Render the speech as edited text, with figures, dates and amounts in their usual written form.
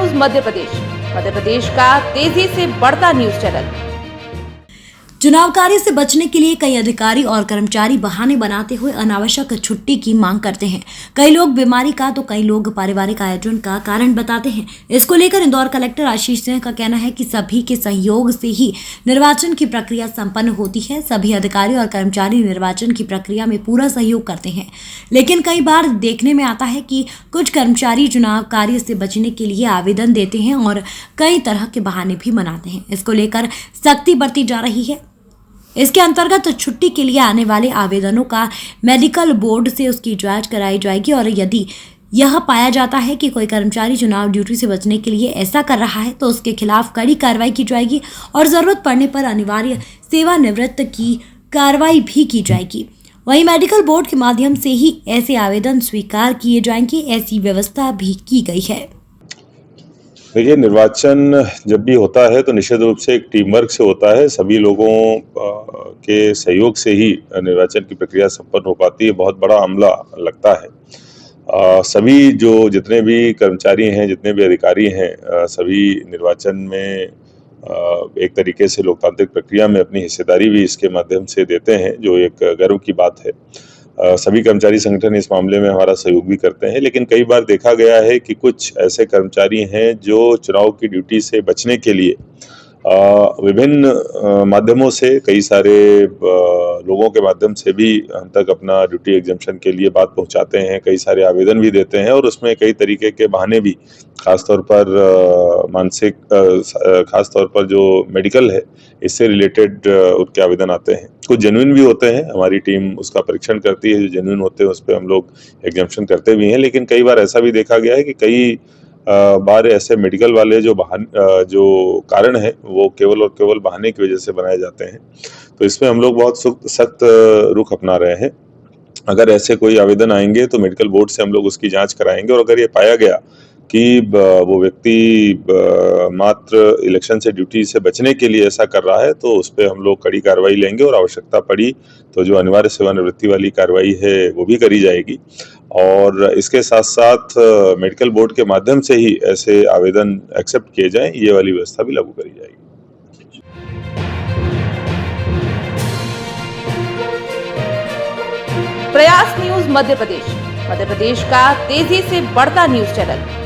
News Madhya Pradesh का तेजी से बढ़ता न्यूज चैनल। चुनाव कार्य से बचने के लिए कई अधिकारी और कर्मचारी बहाने बनाते हुए अनावश्यक छुट्टी की मांग करते हैं। कई लोग बीमारी का तो कई लोग पारिवारिक आयोजन का कारण बताते हैं। इसको लेकर इंदौर कलेक्टर आशीष सिंह का कहना है कि सभी के सहयोग से ही निर्वाचन की प्रक्रिया संपन्न होती है। सभी अधिकारी और कर्मचारी निर्वाचन की प्रक्रिया में पूरा सहयोग करते हैं, लेकिन कई बार देखने में आता है कि कुछ कर्मचारी चुनाव कार्य से बचने के लिए आवेदन देते हैं और कई तरह के बहाने भी बनाते हैं। इसको लेकर सख्ती बरती जा रही है। इसके अंतर्गत छुट्टी के लिए आने वाले आवेदनों का मेडिकल बोर्ड से उसकी जांच कराई जाएगी और यदि यह पाया जाता है कि कोई कर्मचारी चुनाव ड्यूटी से बचने के लिए ऐसा कर रहा है तो उसके खिलाफ कड़ी कार्रवाई की जाएगी और जरूरत पड़ने पर अनिवार्य सेवानिवृत्त की कार्रवाई भी की जाएगी। वहीं मेडिकल बोर्ड के माध्यम से ही ऐसे आवेदन स्वीकार किए जाएंगे, ऐसी व्यवस्था भी की गई है। देखिए, निर्वाचन जब भी होता है तो निश्चित रूप से एक टीम वर्क से होता है। सभी लोगों के सहयोग से ही निर्वाचन की प्रक्रिया संपन्न हो पाती है। बहुत बड़ा अमला लगता है। सभी जितने भी कर्मचारी हैं, जितने भी अधिकारी हैं, सभी निर्वाचन में एक तरीके से लोकतांत्रिक प्रक्रिया में अपनी हिस्सेदारी भी इसके माध्यम से देते हैं, जो एक गर्व की बात है। सभी कर्मचारी संगठन इस मामले में हमारा सहयोग भी करते हैं, लेकिन कई बार देखा गया है कि कुछ ऐसे कर्मचारी हैं जो चुनाव की ड्यूटी से बचने के लिए विभिन्न माध्यमों से, कई सारे लोगों के माध्यम से भी हम तक अपना ड्यूटी एग्जम्पशन के लिए बात पहुंचाते हैं। कई सारे आवेदन भी देते हैं और उसमें कई तरीके के बहाने भी, खासतौर पर मानसिक, खासतौर पर जो मेडिकल है इससे रिलेटेड उनके आवेदन आते हैं। कुछ जेन्युइन भी होते हैं, हमारी टीम उसका परीक्षण करती है। जो जेन्युइन होते हैं उस पर हम लोग एग्जम्पशन करते भी हैं, लेकिन कई बार ऐसा भी देखा गया है कि कई बार ऐसे मेडिकल वाले जो कारण है वो केवल और केवल बहाने की वजह से बनाए जाते हैं। तो इसमें हम लोग बहुत सख्त रुख अपना रहे हैं। अगर ऐसे कोई आवेदन आएंगे तो मेडिकल बोर्ड से हम लोग उसकी जांच कराएंगे और अगर ये पाया गया कि वो व्यक्ति मात्र इलेक्शन से, ड्यूटी से बचने के लिए ऐसा कर रहा है तो उस पर हम लोग कड़ी कार्रवाई लेंगे और आवश्यकता पड़ी तो जो अनिवार्य सेवानिवृत्ति वाली कार्रवाई है वो भी करी जाएगी। और इसके साथ साथ मेडिकल बोर्ड के माध्यम से ही ऐसे आवेदन एक्सेप्ट किए जाएं, ये वाली व्यवस्था भी लागू करी जाएगी। प्रयास न्यूज मध्य प्रदेश का तेजी से बढ़ता न्यूज चैनल।